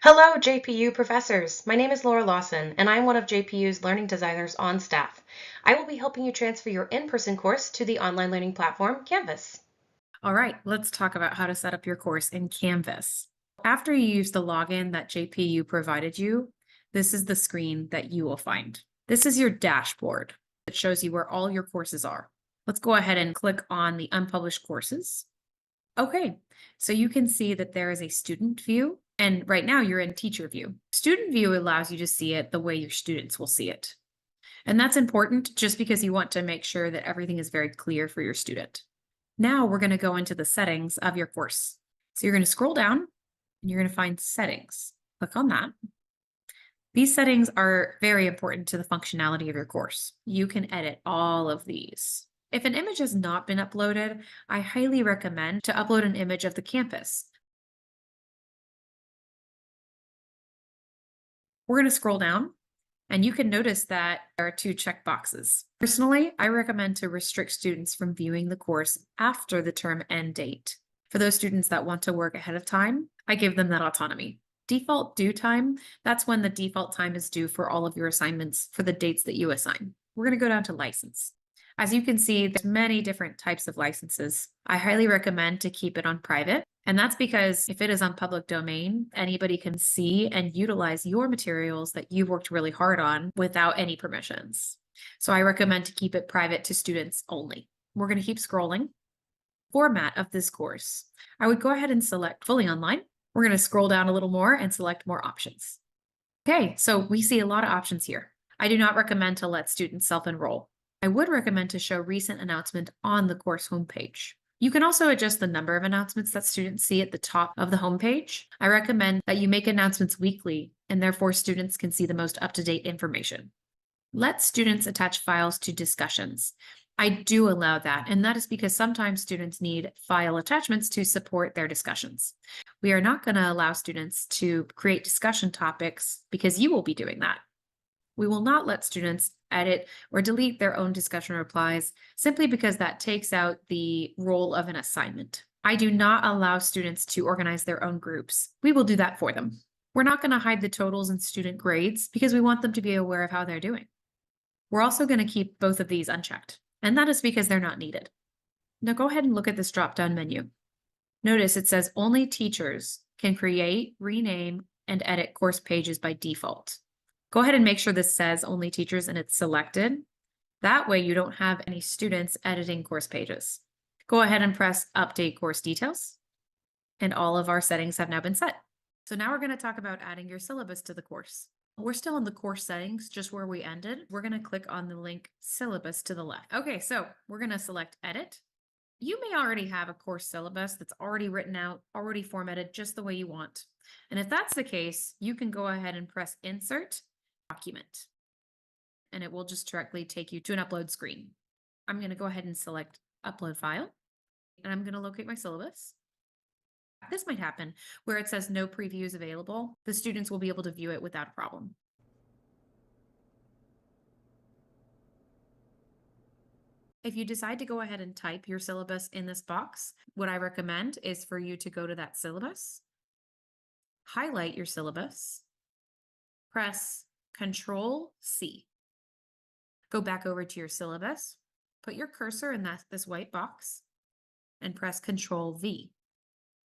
Hello, JPU professors. My name is Laura Lawson, and I'm one of JPU's learning designers on staff. I will be helping you transfer your in-person course to the online learning platform, Canvas. All right, let's talk about how to set up your course in Canvas. After you use the login that JPU provided you, this is the screen that you will find. This is your dashboard. It shows you where all your courses are. Let's go ahead and click on the unpublished courses. Okay, so you can see that there is a student view, and right now you're in teacher view. Student view allows you to see it the way your students will see it. And that's important just because you want to make sure that everything is very clear for your student. Now we're going to go into the settings of your course. So you're going to scroll down and you're going to find settings. Click on that. These settings are very important to the functionality of your course. You can edit all of these. If an image has not been uploaded, I highly recommend to upload an image of the campus. We're going to scroll down and you can notice that there are two checkboxes. Personally, I recommend to restrict students from viewing the course after the term end date. For those students that want to work ahead of time, I give them that autonomy. Default due time, that's when the default time is due for all of your assignments for the dates that you assign. We're going to go down to license. As you can see, there's many different types of licenses. I highly recommend to keep it on private. And that's because if it is on public domain, anybody can see and utilize your materials that you've worked really hard on without any permissions. So I recommend to keep it private to students only. We're going to keep scrolling. Format of this course. I would go ahead and select fully online. We're going to scroll down a little more and select more options. Okay, so we see a lot of options here. I do not recommend to let students self-enroll. I would recommend to show recent announcement on the course homepage. You can also adjust the number of announcements that students see at the top of the homepage. I recommend that you make announcements weekly, and therefore students can see the most up-to-date information. Let students attach files to discussions. I do allow that, and that is because sometimes students need file attachments to support their discussions. We are not going to allow students to create discussion topics because you will be doing that. We will not let students edit or delete their own discussion replies simply because that takes out the role of an assignment. I do not allow students to organize their own groups. We will do that for them. We're not going to hide the totals and student grades because we want them to be aware of how they're doing. We're also going to keep both of these unchecked, and that is because they're not needed. Now go ahead and look at this drop-down menu. Notice it says only teachers can create, rename, and edit course pages by default. Go ahead and make sure this says only teachers and it's selected. That way you don't have any students editing course pages. Go ahead and press update course details. And all of our settings have now been set. So now we're going to talk about adding your syllabus to the course. We're still in the course settings, just where we ended. We're going to click on the link syllabus to the left. Okay, so we're going to select edit. You may already have a course syllabus that's already written out, already formatted just the way you want. And if that's the case, you can go ahead and press insert document, and it will just directly take you to an upload screen. I'm going to go ahead and select upload file, and I'm going to locate my syllabus. This might happen where it says no previews available. The students will be able to view it without a problem. If you decide to go ahead and type your syllabus in this box, what I recommend is for you to go to that syllabus, highlight your syllabus, press Control C. Go back over to your syllabus, put your cursor in this white box, and press Control V.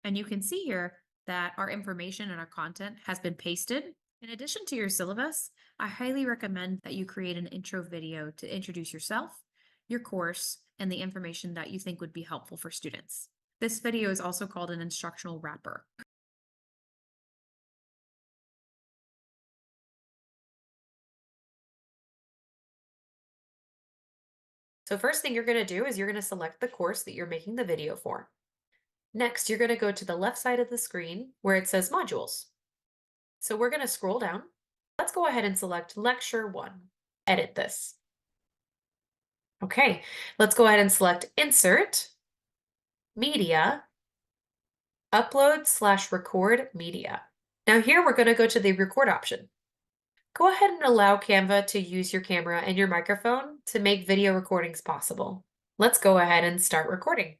And you can see here that our information and our content has been pasted. In addition to your syllabus, I highly recommend that you create an intro video to introduce yourself, your course, and the information that you think would be helpful for students. This video is also called an instructional wrapper. So first thing you're going to do is you're going to select the course that you're making the video for. Next, you're going to go to the left side of the screen where it says modules. So we're going to scroll down. Let's go ahead and select Lecture 1. Edit this. Okay, let's go ahead and select Insert, Media, Upload/Record Media. Now here we're going to go to the Record option. Go ahead and allow Canva to use your camera and your microphone to make video recordings possible. Let's go ahead and start recording.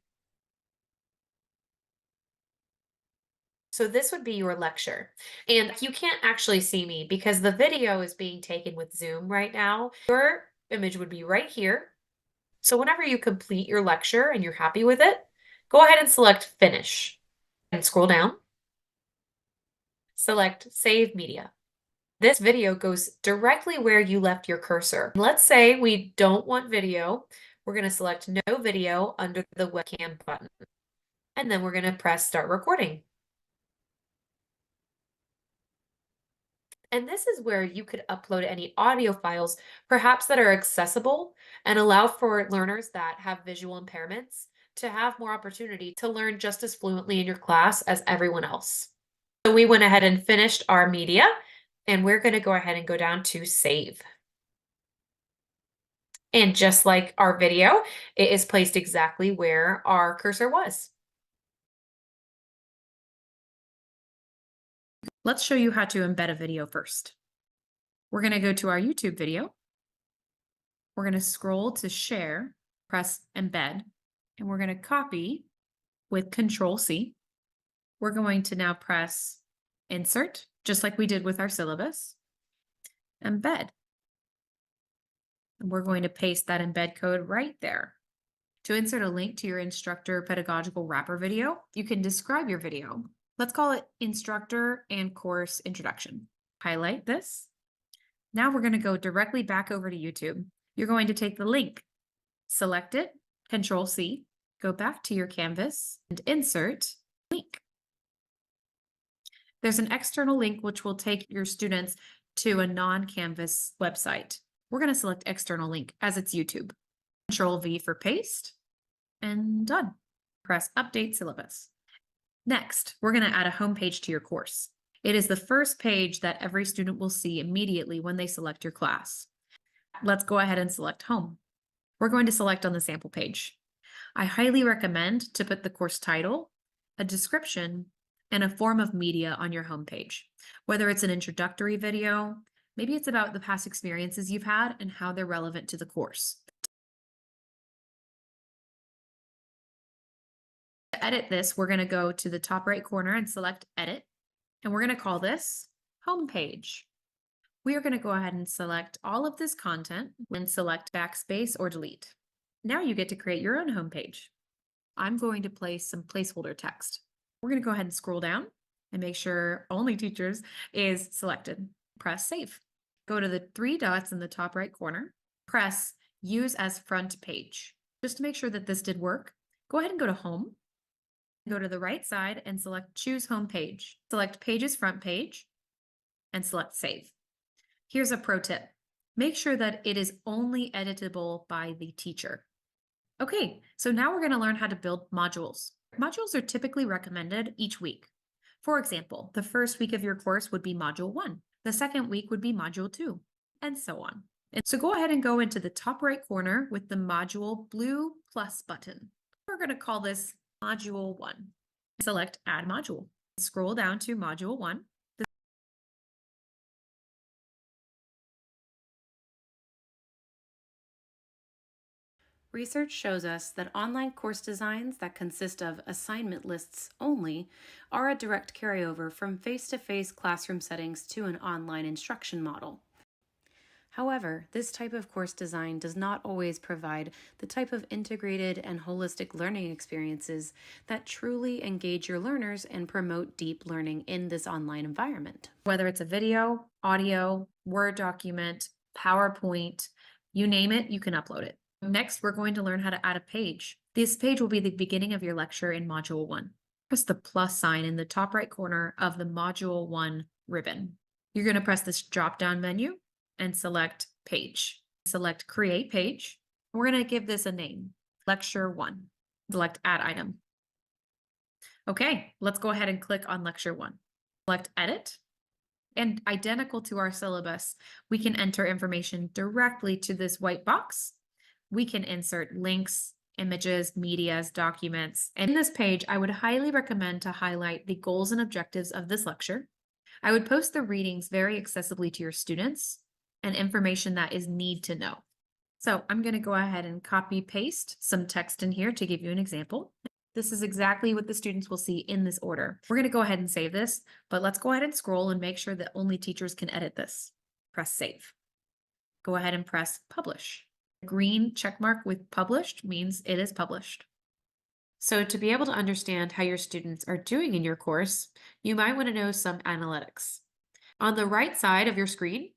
So this would be your lecture. And you can't actually see me because the video is being taken with Zoom right now. Your image would be right here. So whenever you complete your lecture and you're happy with it, go ahead and select Finish and scroll down. Select Save Media. This video goes directly where you left your cursor. Let's say we don't want video. We're going to select No Video under the webcam button. And then we're going to press Start Recording. And this is where you could upload any audio files, perhaps that are accessible and allow for learners that have visual impairments to have more opportunity to learn just as fluently in your class as everyone else. So we went ahead and finished our media, and we're going to go ahead and go down to Save. And just like our video, it is placed exactly where our cursor was. Let's show you how to embed a video first. We're going to go to our YouTube video. We're going to scroll to Share, press Embed, and we're going to copy with Control-C. We're going to now press Insert, just like we did with our syllabus, Embed. And we're going to paste that embed code right there. To insert a link to your instructor pedagogical wrapper video, you can describe your video. Let's call it Instructor and Course Introduction. Highlight this. Now we're going to go directly back over to YouTube. You're going to take the link, select it, Control-C, go back to your canvas and insert link. There's an external link which will take your students to a non-Canvas website. We're going to select external link as it's YouTube. Control-V for paste and done. Press Update Syllabus. Next, we're going to add a home page to your course. It is the first page that every student will see immediately when they select your class. Let's go ahead and select Home. We're going to select on the sample page. I highly recommend to put the course title, a description, and a form of media on your homepage. Whether it's an introductory video, maybe it's about the past experiences you've had and how they're relevant to the course. To edit this, we're going to go to the top right corner and select Edit, and we're going to call this Homepage. We are going to go ahead and select all of this content and select Backspace or Delete. Now you get to create your own homepage. I'm going to place some placeholder text. We're going to go ahead and scroll down and make sure Only Teachers is selected. Press Save. Go to the three dots in the top right corner. Press Use as Front Page. Just to make sure that this did work, go ahead and go to Home. Go to the right side and select Choose Home Page. Select Pages Front Page and select Save. Here's a pro tip. Make sure that it is only editable by the teacher. Okay, so now we're going to learn how to build modules. Modules are typically recommended each week. For example, the first week of your course would be Module 1. The second week would be Module 2, and so on. And so go ahead and go into the top right corner with the Module blue plus button. We're going to call this Module 1. Select Add Module. Scroll down to Module 1. Research shows us that online course designs that consist of assignment lists only are a direct carryover from face-to-face classroom settings to an online instruction model. However, this type of course design does not always provide the type of integrated and holistic learning experiences that truly engage your learners and promote deep learning in this online environment. Whether it's a video, audio, Word document, PowerPoint, you name it, you can upload it. Next, we're going to learn how to add a page. This page will be the beginning of your lecture in Module 1. Press the plus sign in the top right corner of the Module 1 ribbon. You're going to press this drop-down menu and select Page. Select Create Page. We're going to give this a name, Lecture 1. Select Add Item. Okay, let's go ahead and click on Lecture 1. Select Edit. And identical to our syllabus, we can enter information directly to this white box. We can insert links, images, medias, documents. And in this page, I would highly recommend to highlight the goals and objectives of this lecture. I would post the readings very accessibly to your students and information that is need to know. So I'm going to go ahead and copy paste some text in here to give you an example. This is exactly what the students will see in this order. We're going to go ahead and save this, but let's go ahead and scroll and make sure that only teachers can edit this. Press save. Go ahead and press publish. Green check mark with published means it is published. So to be able to understand how your students are doing in your course, you might want to know some analytics. On the right side of your screen,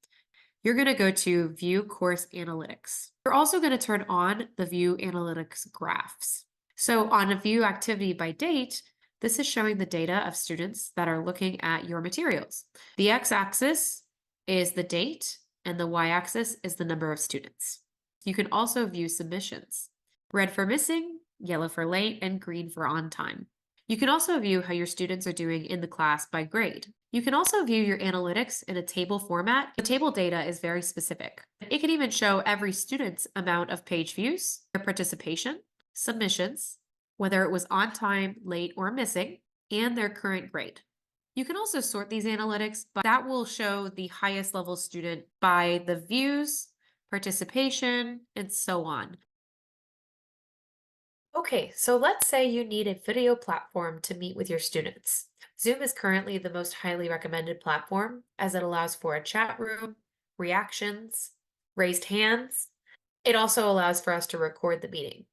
you're going to go to View Course Analytics. You're also going to turn on the View Analytics graphs. So on a View Activity by Date, this is showing the data of students that are looking at your materials. The x-axis is the date, and the y-axis is the number of students. You can also view submissions. Red for missing, yellow for late, and green for on time. You can also view how your students are doing in the class by grade. You can also view your analytics in a table format. The table data is very specific. It can even show every student's amount of page views, their participation, submissions, whether it was on time, late, or missing, and their current grade. You can also sort these analytics, but that will show the highest level student by the views, participation, and so on. Okay, so let's say you need a video platform to meet with your students. Zoom is currently the most highly recommended platform as it allows for a chat room, reactions, raised hands. It also allows for us to record the meeting.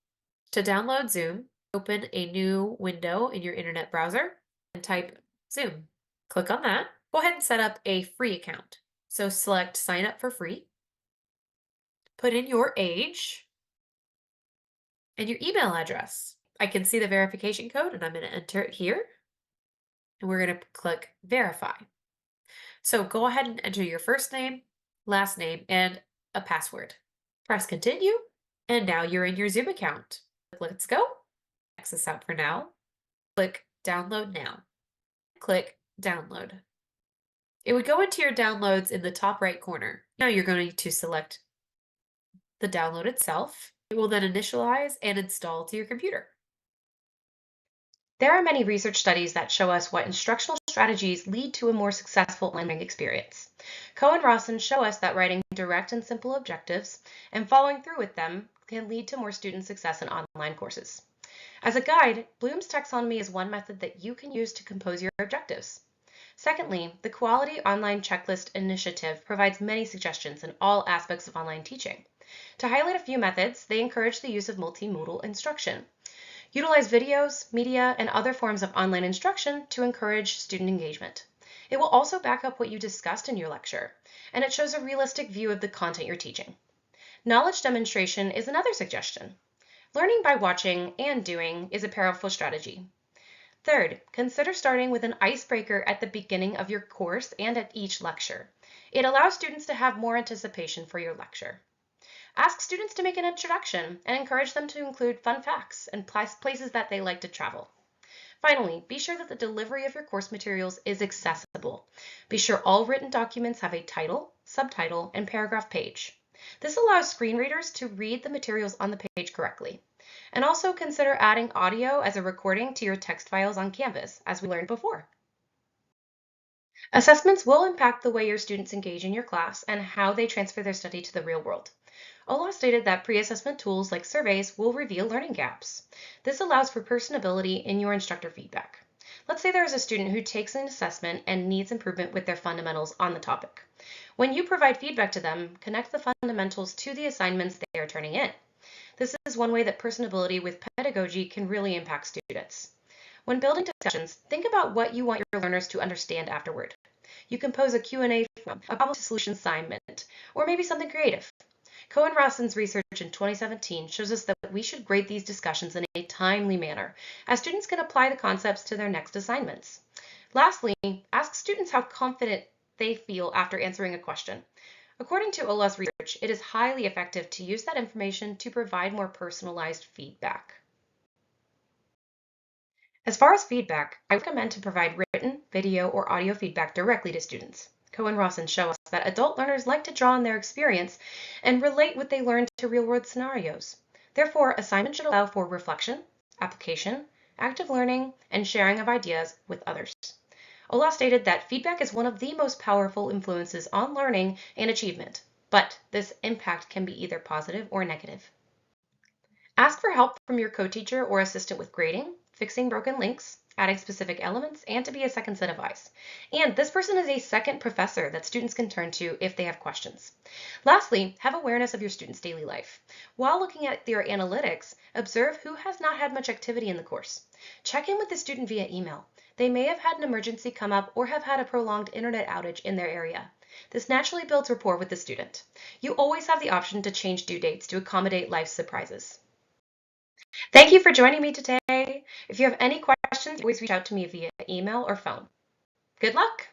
To download Zoom, open a new window in your internet browser and type Zoom. Click on that. Go ahead and set up a free account. So select sign up for free. Put in your age and your email address. I can see the verification code and I'm going to enter it here. And we're going to click verify. So go ahead and enter your first name, last name, and a password. Press continue. And now you're in your Zoom account. Let's go. X this out for now. Click download now. Click download. It would go into your downloads in the top right corner. Now you're going to select the download itself. It will then initialize and install to your computer. There are many research studies that show us what instructional strategies lead to a more successful learning experience. Coe and Rawson show us that writing direct and simple objectives and following through with them can lead to more student success in online courses. As a guide, Bloom's taxonomy is one method that you can use to compose your objectives. Secondly, the Quality Online Checklist Initiative provides many suggestions in all aspects of online teaching. To highlight a few methods, they encourage the use of multimodal instruction. Utilize videos, media, and other forms of online instruction to encourage student engagement. It will also back up what you discussed in your lecture, and it shows a realistic view of the content you're teaching. Knowledge demonstration is another suggestion. Learning by watching and doing is a powerful strategy. Third, consider starting with an icebreaker at the beginning of your course and at each lecture. It allows students to have more anticipation for your lecture. Ask students to make an introduction and encourage them to include fun facts and places that they like to travel. Finally, be sure that the delivery of your course materials is accessible. Be sure all written documents have a title, subtitle, and paragraph page. This allows screen readers to read the materials on the page correctly. And also consider adding audio as a recording to your text files on Canvas, as we learned before. Assessments will impact the way your students engage in your class and how they transfer their study to the real world. Ola stated that pre-assessment tools like surveys will reveal learning gaps. This allows for personability in your instructor feedback. Let's say there is a student who takes an assessment and needs improvement with their fundamentals on the topic. When you provide feedback to them, connect the fundamentals to the assignments they are turning in. This is one way that personability with pedagogy can really impact students. When building discussions, think about what you want your learners to understand afterward. You can pose a Q&A form, a problem-to-solution assignment, or maybe something creative. Coe and Rawson's research in 2017 shows us that we should grade these discussions in a timely manner, as students can apply the concepts to their next assignments. Lastly, ask students how confident they feel after answering a question. According to Ola's research, it is highly effective to use that information to provide more personalized feedback. As far as feedback, I recommend to provide written, video, or audio feedback directly to students. Coe and Rawson show us that adult learners like to draw on their experience and relate what they learned to real-world scenarios. Therefore, assignments should allow for reflection, application, active learning, and sharing of ideas with others. Ola stated that feedback is one of the most powerful influences on learning and achievement, but this impact can be either positive or negative. Ask for help from your co-teacher or assistant with grading, fixing broken links, adding specific elements, and to be a second set of eyes. And this person is a second professor that students can turn to if they have questions. Lastly, have awareness of your students' daily life. While looking at their analytics, observe who has not had much activity in the course. Check in with the student via email. They may have had an emergency come up or have had a prolonged internet outage in their area. This naturally builds rapport with the student. You always have the option to change due dates to accommodate life's surprises. Thank you for joining me today. If you have any questions, always reach out to me via email or phone. Good luck!